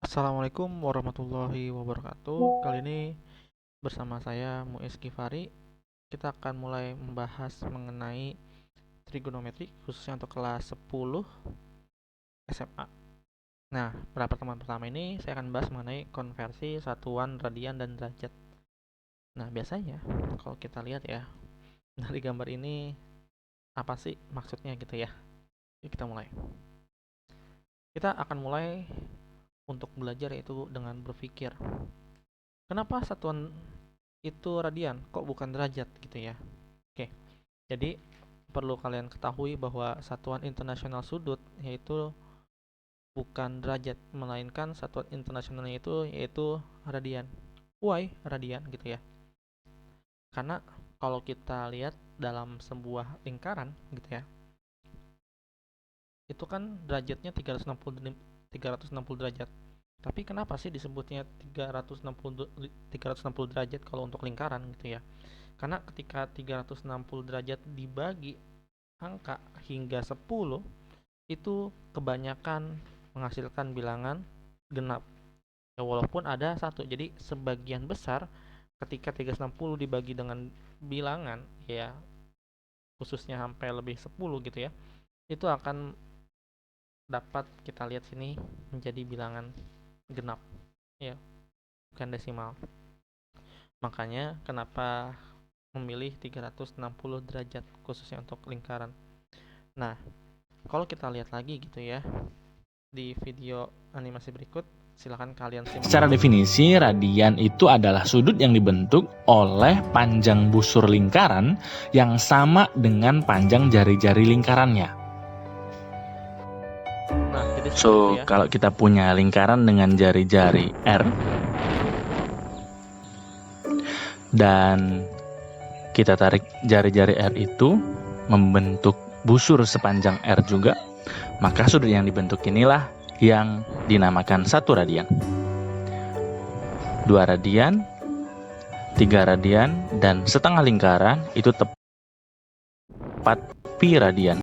Assalamualaikum warahmatullahi wabarakatuh. Kali ini bersama saya Muiz Kifari, kita akan mulai membahas mengenai trigonometri khususnya untuk kelas 10 SMA. Nah, pada pertemuan pertama ini saya akan bahas mengenai konversi satuan radian dan derajat. Nah, biasanya kalau kita lihat ya, dari gambar ini apa sih maksudnya gitu ya. Yuk kita mulai. Kita akan mulai untuk belajar yaitu dengan berpikir, kenapa satuan itu radian, kok bukan derajat gitu ya. Oke, jadi perlu kalian ketahui bahwa satuan internasional sudut yaitu bukan derajat, melainkan satuan internasionalnya itu yaitu radian. Why radian gitu ya? Karena kalau kita lihat dalam sebuah lingkaran gitu ya, itu kan derajatnya 360 derajat. Tapi kenapa sih disebutnya 360 derajat kalau untuk lingkaran gitu ya? Karena ketika 360 derajat dibagi angka hingga 10 itu kebanyakan menghasilkan bilangan genap. Ya, walaupun ada satu. Jadi sebagian besar ketika 360 dibagi dengan bilangan ya khususnya sampai lebih 10 gitu ya. Itu akan dapat kita lihat sini menjadi bilangan genap ya, bukan desimal. Makanya kenapa memilih 360 derajat khususnya untuk lingkaran. Nah, kalau kita lihat lagi gitu ya di video animasi berikut, silahkan kalian simak. Secara definisi, radian itu adalah sudut yang dibentuk oleh panjang busur lingkaran yang sama dengan panjang jari-jari lingkarannya. Nah, jadi seperti itu ya. Kalau kita punya lingkaran dengan jari-jari R dan kita tarik jari-jari R itu membentuk busur sepanjang R juga, maka sudut yang dibentuk inilah yang dinamakan 1 radian. 2 radian, 3 radian, dan setengah lingkaran itu tepat pi radian.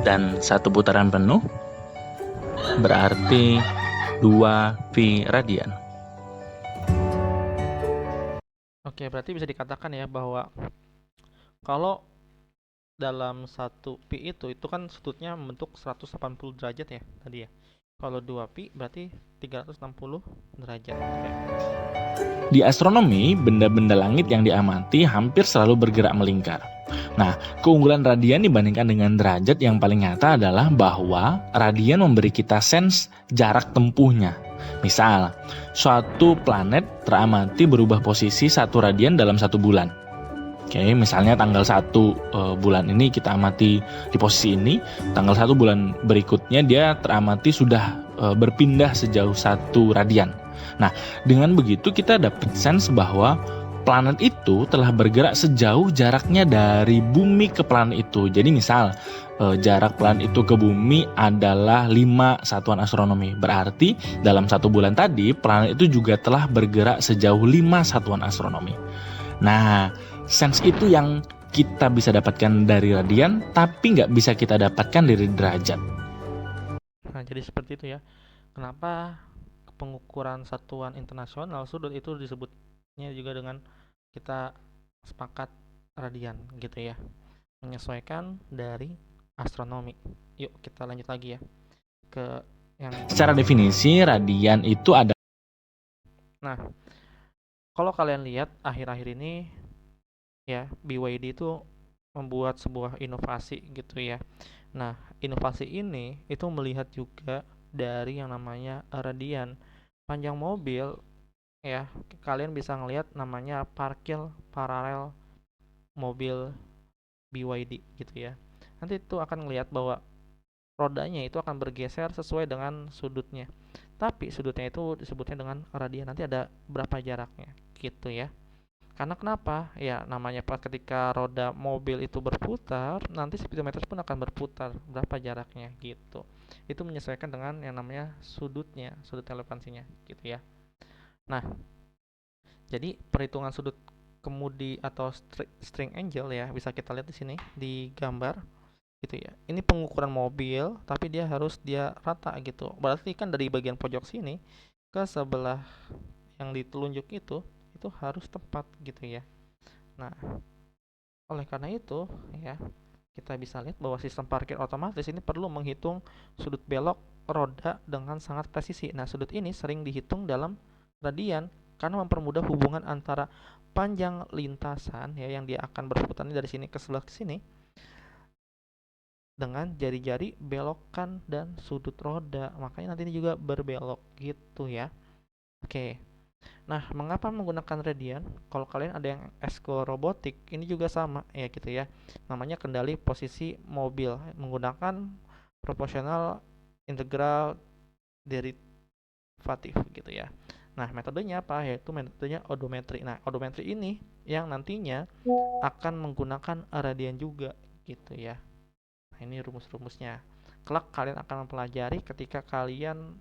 Dan 1 putaran penuh berarti 2 pi radian. Oke, berarti bisa dikatakan ya bahwa kalau dalam 1 pi itu kan sudutnya membentuk 180 derajat ya tadi ya. Kalau 2 pi berarti 360 derajat. Oke. Di astronomi, benda-benda langit yang diamati hampir selalu bergerak melingkar. Nah, keunggulan radian dibandingkan dengan derajat yang paling nyata adalah bahwa radian memberi kita sense jarak tempuhnya. Misal, suatu planet teramati berubah posisi 1 radian dalam 1 bulan. Oke, misalnya tanggal 1 bulan ini kita amati di posisi ini, tanggal 1 bulan berikutnya dia teramati sudah berpindah sejauh 1 radian. Nah, dengan begitu kita dapat sense bahwa planet itu telah bergerak sejauh jaraknya dari bumi ke planet itu. Jadi misal jarak planet itu ke bumi adalah 5 satuan astronomi. Berarti dalam 1 bulan tadi planet itu juga telah bergerak sejauh 5 satuan astronomi. Nah, sense itu yang kita bisa dapatkan dari radian, tapi nggak bisa kita dapatkan dari derajat. Nah, jadi seperti itu ya. Kenapa pengukuran satuan internasional sudut itu disebutnya juga dengan kita sepakat radian gitu ya. Menyesuaikan dari astronomi. Yuk kita lanjut lagi ya ke yang Secara definisi, radian itu ada. Nah, kalau kalian lihat akhir-akhir ini ya BYD itu membuat sebuah inovasi gitu ya. Nah, inovasi ini itu melihat juga dari yang namanya radian. Panjang mobil ya, kalian bisa ngelihat namanya parkir paralel mobil BYD gitu ya. Nanti itu akan ngelihat bahwa rodanya itu akan bergeser sesuai dengan sudutnya. Tapi sudutnya itu disebutnya dengan radian. Nanti ada berapa jaraknya gitu ya. Karena kenapa? Ya namanya pas ketika roda mobil itu berputar, nanti speedometer pun akan berputar berapa jaraknya gitu. Itu menyesuaikan dengan yang namanya sudutnya, sudut relevansinya gitu ya. Nah, jadi perhitungan sudut kemudi atau string angle ya bisa kita lihat di sini di gambar. gitu ya. Ini pengukuran mobil, tapi dia rata gitu. Berarti kan dari bagian pojok sini ke sebelah yang ditelunjuk itu harus tepat gitu ya. Nah, oleh karena itu ya, kita bisa lihat bahwa sistem parkir otomatis ini perlu menghitung sudut belok roda dengan sangat presisi. Nah, sudut ini sering dihitung dalam radian karena mempermudah hubungan antara panjang lintasan ya yang dia akan berputar dari sini ke sebelah sini dengan jari-jari belokan dan sudut roda. Makanya nanti ini juga berbelok gitu ya. Oke. Nah, mengapa menggunakan radian? Kalau kalian ada yang eskul robotik, ini juga sama ya gitu ya. Namanya kendali posisi mobil menggunakan proporsional integral derivatif gitu ya. Nah, metodenya apa? Yaitu metodenya odometri. Nah, odometri ini yang nantinya akan menggunakan radian juga gitu ya. Nah, ini rumus-rumusnya. Kelak kalian akan mempelajari ketika kalian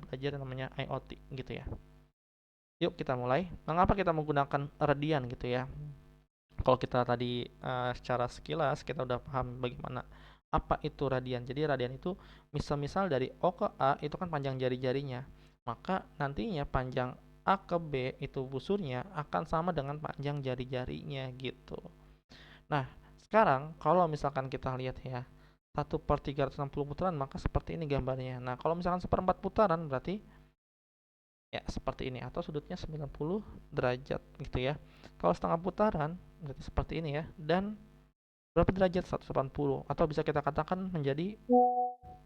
belajar yang namanya IoT gitu ya. Yuk kita mulai. Mengapa kita menggunakan radian gitu ya? Kalau kita tadi secara sekilas kita udah paham bagaimana apa itu radian. Jadi radian itu misal-misal dari O ke A itu kan panjang jari-jarinya. Maka nantinya panjang A ke B itu busurnya akan sama dengan panjang jari-jarinya gitu. Nah, sekarang kalau misalkan kita lihat ya 1/360 putaran maka seperti ini gambarnya. Nah, kalau misalkan 1/4 putaran berarti ya seperti ini atau sudutnya 90 derajat gitu ya. Kalau setengah putaran berarti seperti ini ya. Dan berapa derajat? 180 atau bisa kita katakan menjadi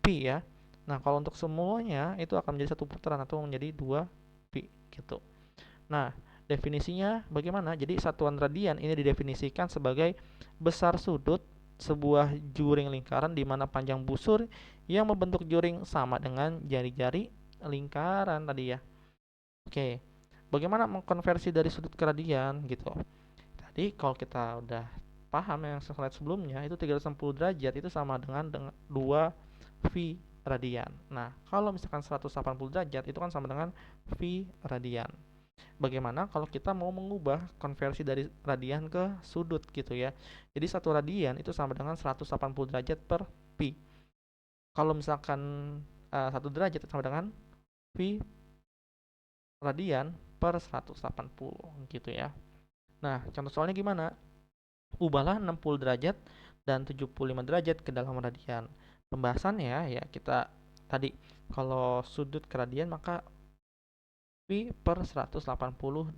pi ya. Nah, kalau untuk semuanya itu akan menjadi satu putaran atau menjadi 2 pi gitu. Nah, definisinya bagaimana? Jadi satuan radian ini didefinisikan sebagai besar sudut sebuah juring lingkaran di mana panjang busur yang membentuk juring sama dengan jari-jari lingkaran tadi ya. Oke, bagaimana mengkonversi dari sudut ke radian gitu. Tadi kalau kita udah paham yang slide sebelumnya itu 360 derajat itu sama dengan 2 V radian. Nah, kalau misalkan 180 derajat itu kan sama dengan V radian. Bagaimana kalau kita mau mengubah konversi dari radian ke sudut gitu ya. Jadi satu radian itu sama dengan 180 derajat per pi. Kalau misalkan 1 derajat itu sama dengan pi radian per 180 gitu ya. Nah, contoh soalnya gimana? Ubahlah 60 derajat dan 75 derajat ke dalam radian. Pembahasannya ya kita tadi kalau sudut ke radian maka pi per 180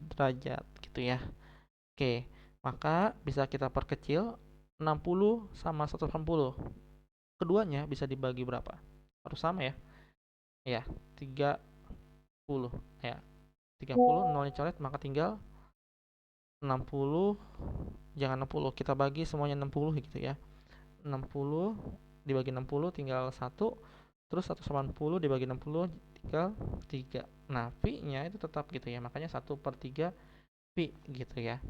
derajat gitu ya. Oke, maka bisa kita perkecil 60 sama 180. Keduanya bisa dibagi berapa? Harus sama ya. Ya, 30. Ya, 30 nolnya coret maka tinggal 60, jangan 60, kita bagi semuanya 60 gitu ya. 60 dibagi 60 tinggal 1, terus 180 dibagi 60 tinggal 3. Nah, pi-nya itu tetap gitu ya, makanya 1/3 pi gitu ya.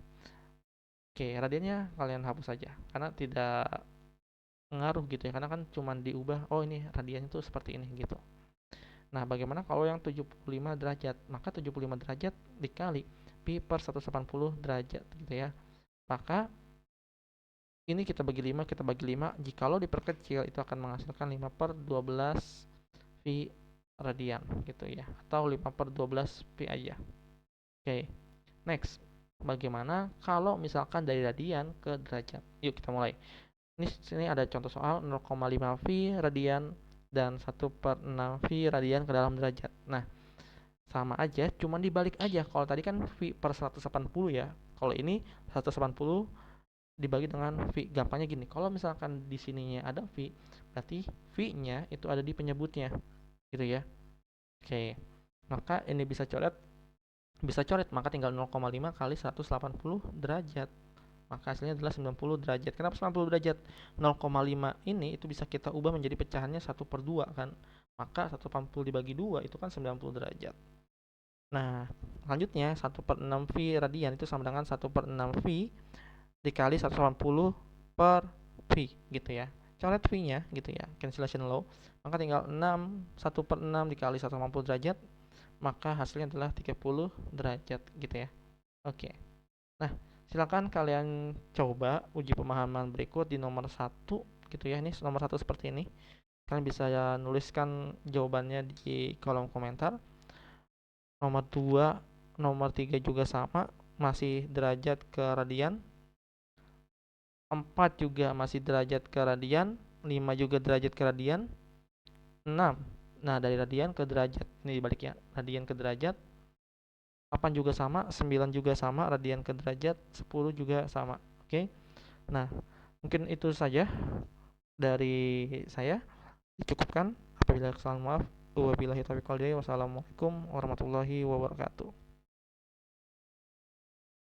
Oke, radiannya kalian hapus saja karena tidak ngaruh gitu ya, karena kan cuma diubah, oh ini radiannya tuh seperti ini gitu. Nah, bagaimana kalau yang 75 derajat? Maka 75 derajat dikali pi per 180 derajat gitu ya. Maka ini kita bagi 5, jikalau diperkecil itu akan menghasilkan 5/12 pi radian gitu ya, atau 5/12 pi aja. Oke, next. Bagaimana kalau misalkan dari radian ke derajat? Yuk kita mulai. Ini sini ada contoh soal 0,5 V radian dan 1/6 V radian ke dalam derajat. Nah, sama aja, cuman dibalik aja. Kalau tadi kan V per 180 ya. Kalau ini 180 dibagi dengan V. Gampangnya gini, kalau misalkan di sininya ada V, berarti V-nya itu ada di penyebutnya. Gitu ya. Oke. Maka ini bisa coret, maka tinggal 0,5 kali 180 derajat. Maka hasilnya adalah 90 derajat. Kenapa 90 derajat? 0,5 ini itu bisa kita ubah menjadi pecahannya 1/2 kan. Maka 180 dibagi 2 itu kan 90 derajat. Nah, selanjutnya 1/6 V radian itu sama dengan 1/6 V dikali 180 per V gitu ya. Coret V-nya gitu ya, cancellation law. Maka tinggal 1/6 dikali 180 derajat, maka hasilnya adalah 30 derajat gitu ya. Oke. Nah, silakan kalian coba uji pemahaman berikut di nomor 1 gitu ya. Ini nomor 1 seperti ini. Kalian bisa ya nuliskan jawabannya di kolom komentar. Nomor 2, nomor 3 juga sama, masih derajat ke radian. 4 juga masih derajat ke radian. 5 juga derajat ke radian. 6. Nah, dari radian ke derajat. Ini dibalik ya. Radian ke derajat. 8 juga sama, 9 juga sama, radian ke derajat, 10 juga sama. Oke. Nah, mungkin itu saja dari saya. Dicukupkan. Apabila kesalahan maaf. Wabillahi taufiq wal hidayah. Wassalamualaikum warahmatullahi wabarakatuh.